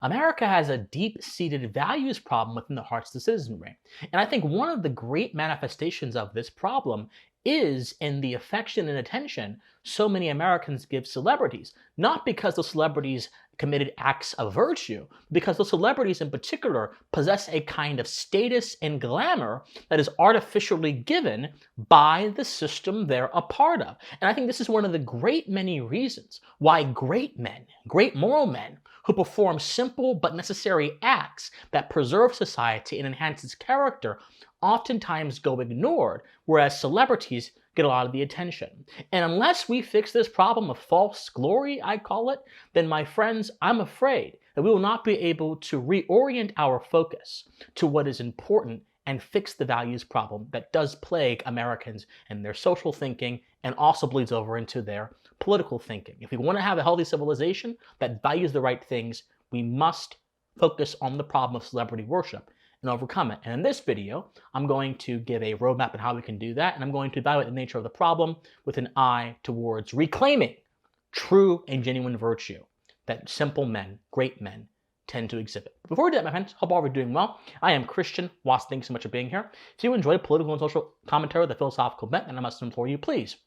America has a deep-seated values problem within the hearts of the citizenry. And I think one of the great manifestations of this problem is in the affection and attention so many Americans give celebrities, not because the celebrities committed acts of virtue, because the celebrities in particular possess a kind of status and glamour that is artificially given by the system they're a part of. And I think this is one of the great many reasons why great men, great moral men, who perform simple but necessary acts that preserve society and enhance its character oftentimes go ignored, whereas celebrities get a lot of the attention. And unless we fix this problem of false glory, I call it, then my friends, I'm afraid that we will not be able to reorient our focus to what is important and fix the values problem that does plague Americans in their social thinking and also bleeds over into their political thinking. If we want to have a healthy civilization that values the right things, we must focus on the problem of celebrity worship and overcome it. And in this video, I'm going to give a roadmap on how we can do that, and I'm going to evaluate the nature of the problem with an eye towards reclaiming true and genuine virtue that simple men, great men, tend to exhibit. Before we do that, my friends, hope all are doing well. I am Christian Watts. Thanks so much for being here. If you enjoy political and social commentary with a philosophical bent, then I must implore you, please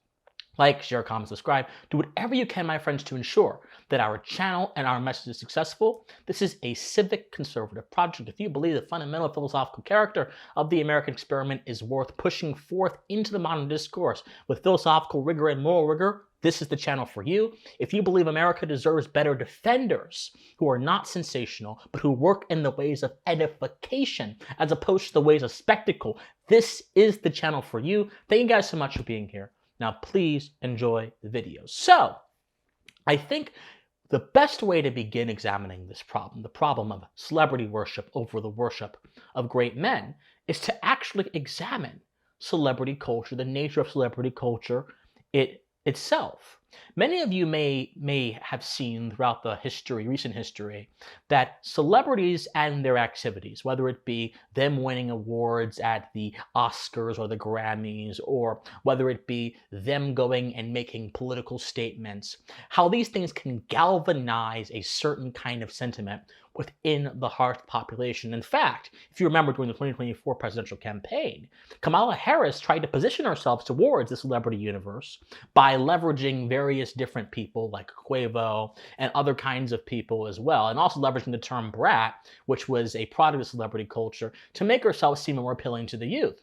like, share, comment, subscribe. Do whatever you can, my friends, to ensure that our channel and our message is successful. This is a civic conservative project. If you believe the fundamental philosophical character of the American experiment is worth pushing forth into the modern discourse with philosophical rigor and moral rigor, this is the channel for you. If you believe America deserves better defenders who are not sensational, but who work in the ways of edification as opposed to the ways of spectacle, this is the channel for you. Thank you guys so much for being here. Now, please enjoy the video. So, I think the best way to begin examining this problem, the problem of celebrity worship over the worship of great men, is to actually examine celebrity culture, the nature of celebrity culture itself. Many of you may have seen throughout the recent history, that celebrities and their activities, whether it be them winning awards at the Oscars or the Grammys, or whether it be them going and making political statements, how these things can galvanize a certain kind of sentiment within the heart of the population. In fact, if you remember during the 2024 presidential campaign, Kamala Harris tried to position herself towards the celebrity universe by leveraging various different people like Quavo and other kinds of people as well, and also leveraging the term brat, which was a product of celebrity culture, to make herself seem more appealing to the youth.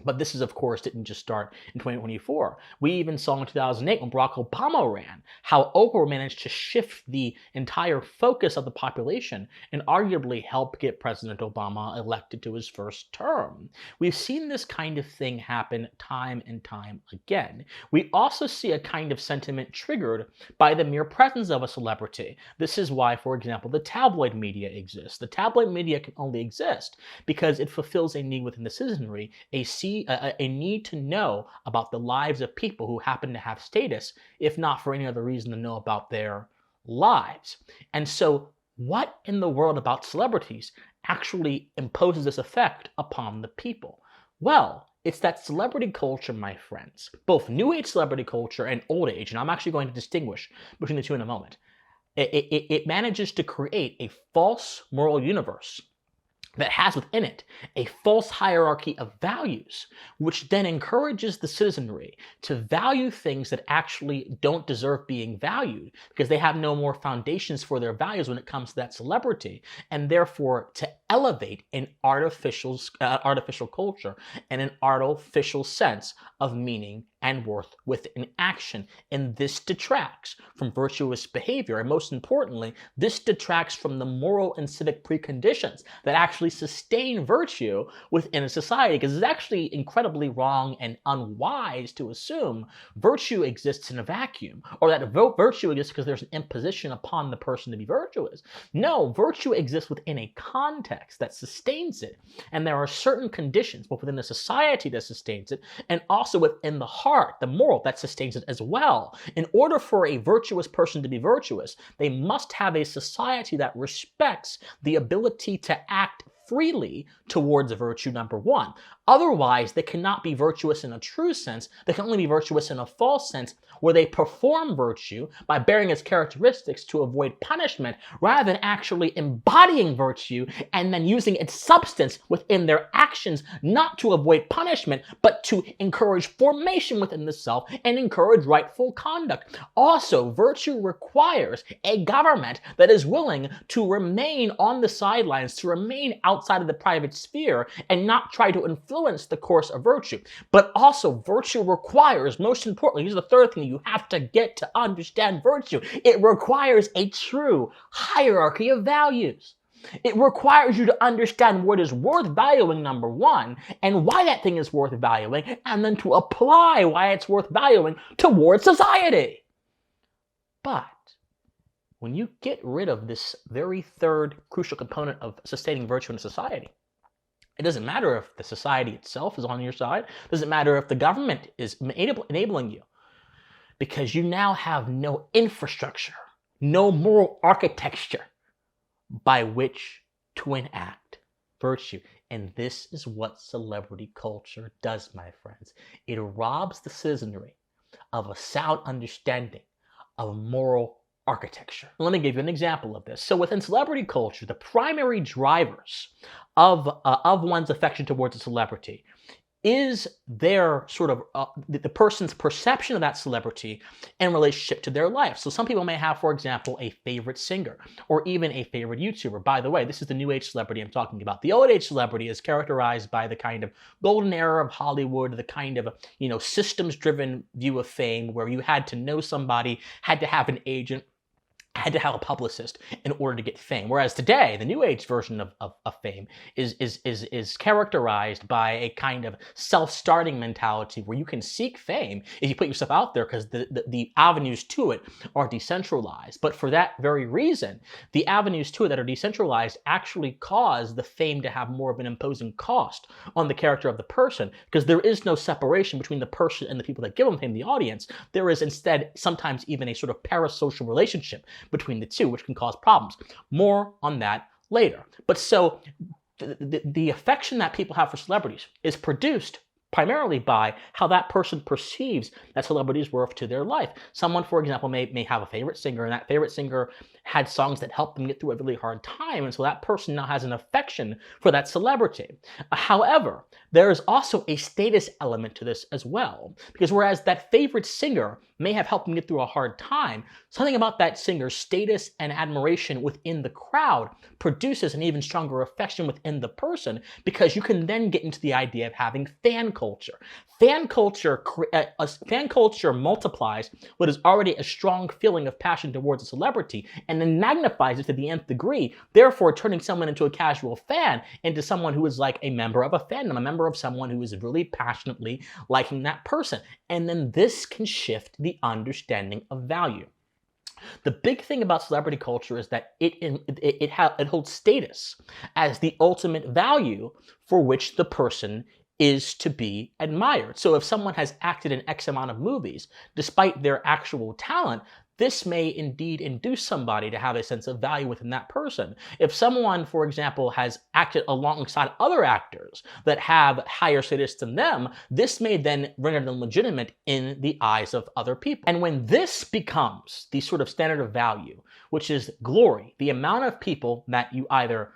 But this is, of course, didn't just start in 2024. We even saw in 2008 when Barack Obama ran, how Oprah managed to shift the entire focus of the population and arguably help get President Obama elected to his first term. We've seen this kind of thing happen time and time again. We also see a kind of sentiment triggered by the mere presence of a celebrity. This is why, for example, the tabloid media exists. The tabloid media can only exist because it fulfills a need within the citizenry, a need to know about the lives of people who happen to have status, if not for any other reason to know about their lives. And so what in the world about celebrities actually imposes this effect upon the people? Well, it's that celebrity culture, my friends, both new age celebrity culture and old age, and I'm actually going to distinguish between the two in a moment. It manages to create a false moral universe that has within it a false hierarchy of values, which then encourages the citizenry to value things that actually don't deserve being valued because they have no more foundations for their values when it comes to that celebrity, and therefore to elevate an artificial culture and an artificial sense of meaning and worth within action. And this detracts from virtuous behavior. And most importantly, this detracts from the moral and civic preconditions that actually sustain virtue within a society, because it's actually incredibly wrong and unwise to assume virtue exists in a vacuum, or that virtue exists because there's an imposition upon the person to be virtuous. No, virtue exists within a context that sustains it. And there are certain conditions, both within the society that sustains it, and also within the heart, the moral that sustains it as well. In order for a virtuous person to be virtuous, they must have a society that respects the ability to act freely towards virtue, number one. Otherwise, they cannot be virtuous in a true sense. They can only be virtuous in a false sense, where they perform virtue by bearing its characteristics to avoid punishment, rather than actually embodying virtue and then using its substance within their actions, not to avoid punishment, but to encourage formation within the self and encourage rightful conduct. Also, virtue requires a government that is willing to remain on the sidelines, to remain outside of the private sphere and not try to influence the course of virtue. But also, virtue requires, most importantly, here's the third thing you have to get to understand virtue. It requires a true hierarchy of values. It requires you to understand what is worth valuing, number one, and why that thing is worth valuing, and then to apply why it's worth valuing towards society. But when you get rid of this very third crucial component of sustaining virtue in a society, it doesn't matter if the society itself is on your side. It doesn't matter if the government is enabling you, because you now have no infrastructure, no moral architecture by which to enact virtue. And this is what celebrity culture does, my friends. It robs the citizenry of a sound understanding of moral architecture. Let me give you an example of this. So within celebrity culture, the primary drivers of one's affection towards a celebrity is their sort of the person's perception of that celebrity in relationship to their life. So some people may have, for example, a favorite singer or even a favorite YouTuber. By the way, this is the new age celebrity I'm talking about. The old age celebrity is characterized by the kind of golden era of Hollywood, the kind of, systems-driven view of fame where you had to know somebody, had to have an agent, had to have a publicist in order to get fame. Whereas today, the new age version of fame is characterized by a kind of self-starting mentality where you can seek fame if you put yourself out there, because the avenues to it are decentralized. But for that very reason, the avenues to it that are decentralized actually cause the fame to have more of an imposing cost on the character of the person, because there is no separation between the person and the people that give them fame, the audience. There is instead sometimes even a sort of parasocial relationship between the two, which can cause problems. More on that later. But so the affection that people have for celebrities is produced primarily by how that person perceives that celebrity's worth to their life. Someone, for example, may have a favorite singer, and that favorite singer had songs that helped them get through a really hard time, and so that person now has an affection for that celebrity. However, there is also a status element to this as well, because whereas that favorite singer may have helped them get through a hard time, something about that singer's status and admiration within the crowd produces an even stronger affection within the person, because you can then get into the idea of having fan culture. Fan culture multiplies what is already a strong feeling of passion towards a celebrity and then magnifies it to the nth degree, therefore turning someone into a casual fan into someone who is like a member of a fandom, a member of someone who is really passionately liking that person. And then this can shift the understanding of value. The big thing about celebrity culture is that it holds status as the ultimate value for which the person is to be admired. So if someone has acted in X amount of movies, despite their actual talent, this may indeed induce somebody to have a sense of value within that person. If someone, for example, has acted alongside other actors that have higher status than them, this may then render them legitimate in the eyes of other people. And when this becomes the sort of standard of value, which is glory, the amount of people that you either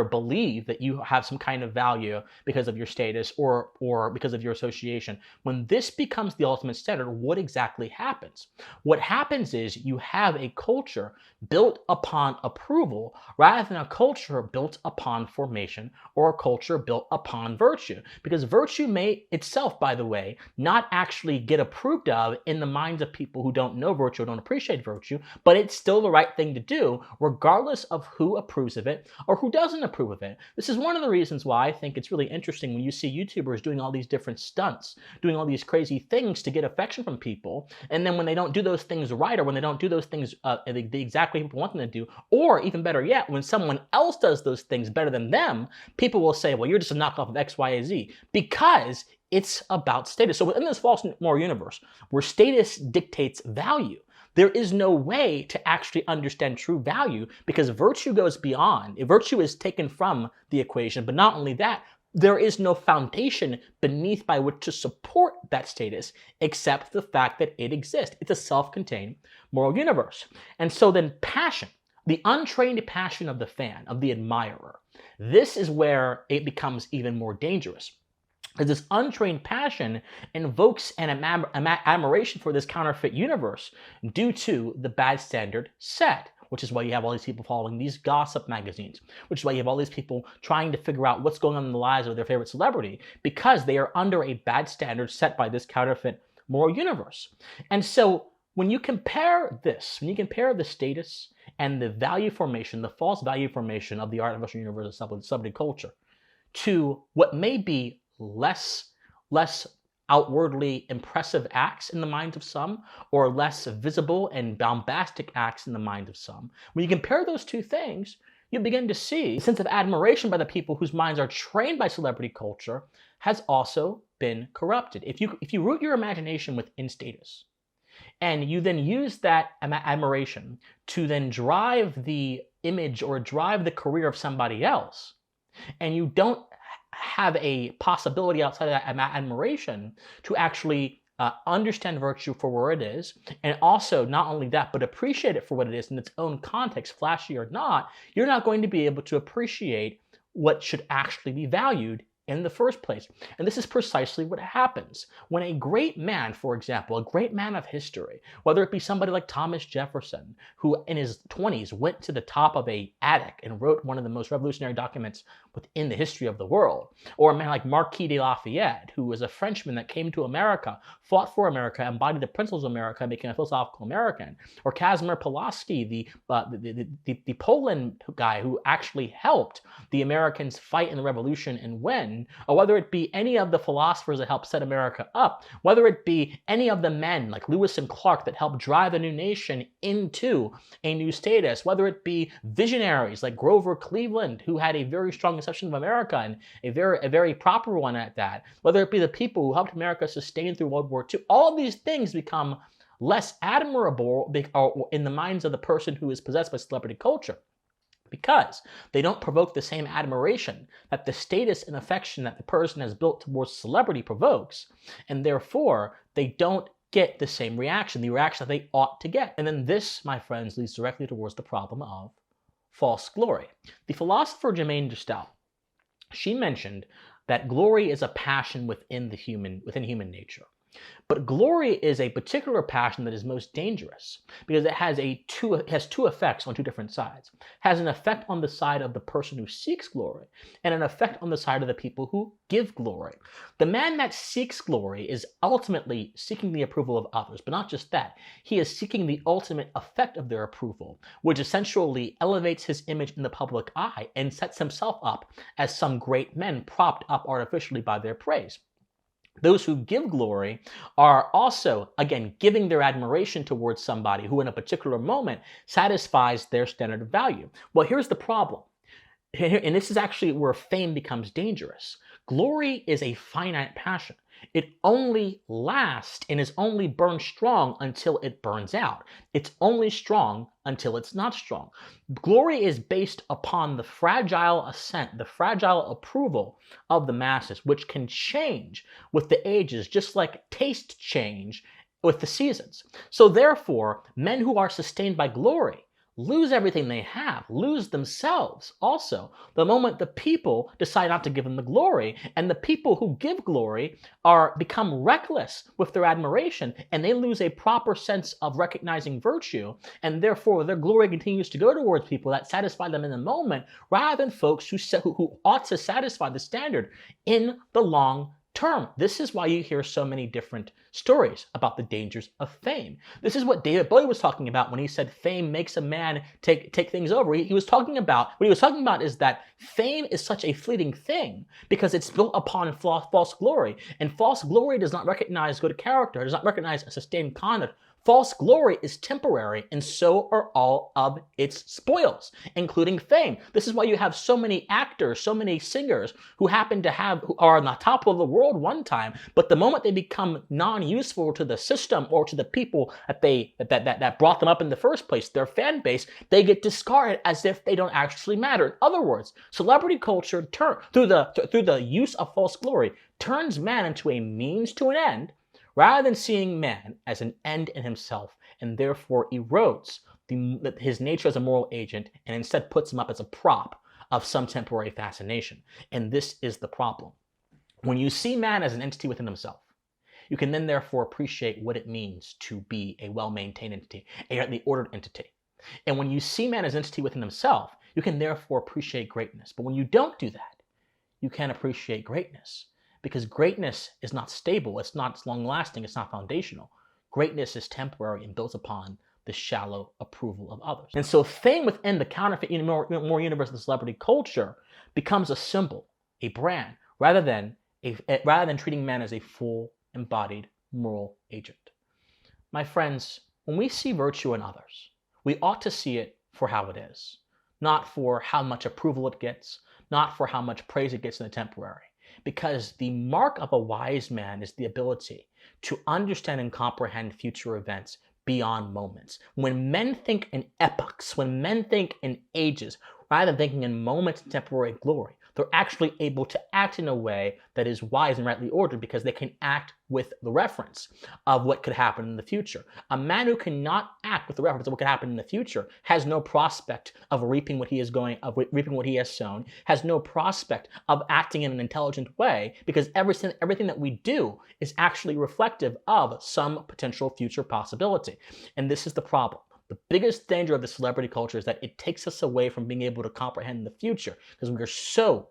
believe that you have some kind of value because of your status or because of your association, when this becomes the ultimate standard, what exactly happens? What happens is you have a culture built upon approval rather than a culture built upon formation or a culture built upon virtue. Because virtue may itself, by the way, not actually get approved of in the minds of people who don't know virtue or don't appreciate virtue, but it's still the right thing to do regardless of who approves of it or who doesn't approve of it. This is one of the reasons why I think it's really interesting when you see YouTubers doing all these different stunts, doing all these crazy things to get affection from people, and then when they don't do those things right, or when they don't do those things the exact way people want them to do, or even better yet, when someone else does those things better than them, people will say, well, you're just a knockoff of X, Y, and Z, because it's about status. So within this false moral universe, where status dictates value, there is no way to actually understand true value because virtue goes beyond. Virtue is taken from the equation, but not only that, there is no foundation beneath by which to support that status except the fact that it exists. It's a self-contained moral universe. And so then passion, the untrained passion of the fan, of the admirer, this is where it becomes even more dangerous. Because this untrained passion invokes an admiration for this counterfeit universe due to the bad standard set, which is why you have all these people following these gossip magazines, which is why you have all these people trying to figure out what's going on in the lives of their favorite celebrity, because they are under a bad standard set by this counterfeit moral universe. And so when you compare this, when you compare the status and the value formation, the false value formation of the artificial universe of celebrity culture to what may be less outwardly impressive acts in the minds of some, or less visible and bombastic acts in the mind of some. When you compare those two things, you begin to see a sense of admiration by the people whose minds are trained by celebrity culture has also been corrupted. If you root your imagination within status, and you then use that admiration to then drive the image or drive the career of somebody else, and you don't have a possibility outside of that admiration to actually understand virtue for where it is, and also not only that, but appreciate it for what it is in its own context, flashy or not, you're not going to be able to appreciate what should actually be valued in the first place. And this is precisely what happens when a great man, for example, a great man of history, whether it be somebody like Thomas Jefferson, who in his 20s went to the top of an attic and wrote one of the most revolutionary documents within the history of the world, or a man like Marquis de Lafayette, who was a Frenchman that came to America, fought for America, embodied the principles of America, and became a philosophical American, or Casimir Pulaski, the Poland guy who actually helped the Americans fight in the revolution and win, or whether it be any of the philosophers that helped set America up, whether it be any of the men like Lewis and Clark that helped drive a new nation into a new status, whether it be visionaries like Grover Cleveland, who had a very strong conception of America and a very proper one at that, whether it be the people who helped America sustain through World War II, all of these things become less admirable in the minds of the person who is possessed by celebrity culture, because they don't provoke the same admiration that the status and affection that the person has built towards celebrity provokes, and therefore they don't get the same reaction, the reaction that they ought to get. And then this, my friends, leads directly towards the problem of false glory. The philosopher Germaine de Stael, she mentioned that glory is a passion within human nature. But glory is a particular passion that is most dangerous because it has two effects on two different sides. It has an effect on the side of the person who seeks glory and an effect on the side of the people who give glory. The man that seeks glory is ultimately seeking the approval of others, but not just that. He is seeking the ultimate effect of their approval, which essentially elevates his image in the public eye and sets himself up as some great men propped up artificially by their praise. Those who give glory are also, again, giving their admiration towards somebody who in a particular moment satisfies their standard of value. Well, here's the problem. And this is actually where fame becomes dangerous. Glory is a finite passion. It only lasts and is only burned strong until it burns out. It's only strong until it's not strong. Glory is based upon the fragile assent, the fragile approval of the masses, which can change with the ages, just like taste change with the seasons. So therefore, men who are sustained by glory lose everything they have, lose themselves also the moment the people decide not to give them the glory, and the people who give glory become reckless with their admiration, and they lose a proper sense of recognizing virtue, and therefore their glory continues to go towards people that satisfy them in the moment rather than folks who ought to satisfy the standard in the long term. This is why you hear so many different stories about the dangers of fame. This is what David Bowie was talking about when he said fame makes a man take things over. What he was talking about is that fame is such a fleeting thing because it's built upon false glory, and false glory does not recognize good character, does not recognize a sustained conduct. False glory is temporary, and so are all of its spoils, including fame. This is why you have so many actors, so many singers who who are on the top of the world one time, but the moment they become non-useful to the system or to the people that brought them up in the first place, their fan base, they get discarded as if they don't actually matter. In other words, celebrity culture through the use of false glory turns man into a means to an end, rather than seeing man as an end in himself, and therefore erodes his nature as a moral agent and instead puts him up as a prop of some temporary fascination. And this is the problem. When you see man as an entity within himself, you can then therefore appreciate what it means to be a well-maintained entity, a ordered entity. And when you see man as an entity within himself, you can therefore appreciate greatness. But when you don't do that, you can't appreciate greatness. Because greatness is not stable, it's not long-lasting, it's not foundational. Greatness is temporary and built upon the shallow approval of others. And so fame within the counterfeit, more universal celebrity culture becomes a symbol, a brand, rather than treating man as a full embodied moral agent. My friends, when we see virtue in others, we ought to see it for how it is, not for how much approval it gets, not for how much praise it gets in the temporary. Because the mark of a wise man is the ability to understand and comprehend future events beyond moments. When men think in epochs, when men think in ages, rather than thinking in moments of temporary glory, they're actually able to act in a way that is wise and rightly ordered because they can act with the reference of what could happen in the future. A man who cannot act with the reference of what could happen in the future has no prospect of reaping what he has sown, has no prospect of acting in an intelligent way, because everything that we do is actually reflective of some potential future possibility. And this is the problem. The biggest danger of the celebrity culture is that it takes us away from being able to comprehend the future, because we are so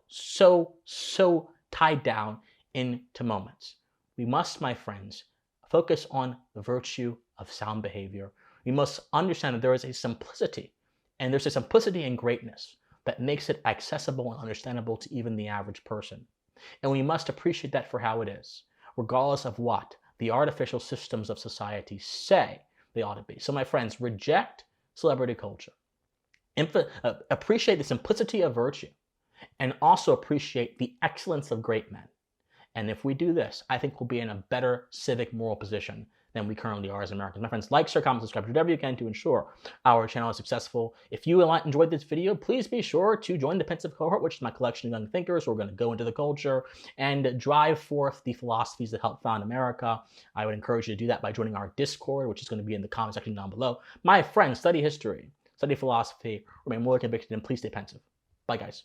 tied down into moments. We must, my friends, focus on the virtue of sound behavior. We must understand that there is a simplicity, and there's a simplicity in greatness that makes it accessible and understandable to even the average person. And we must appreciate that for how it is, regardless of what the artificial systems of society say they ought to be. So my friends, reject celebrity culture. Appreciate the simplicity of virtue, and also appreciate the excellence of great men. And if we do this, I think we'll be in a better civic moral position than we currently are as Americans. My friends, like, share, comment, subscribe, do whatever you can to ensure our channel is successful. If you enjoyed this video, please be sure to join the Pensive cohort, which is my collection of young thinkers who are going to go into the culture and drive forth the philosophies that help found America. I would encourage you to do that by joining our Discord, which is going to be in the comment section down below. My friends, study history, study philosophy, remain morally convicted, and please stay pensive. Bye, guys.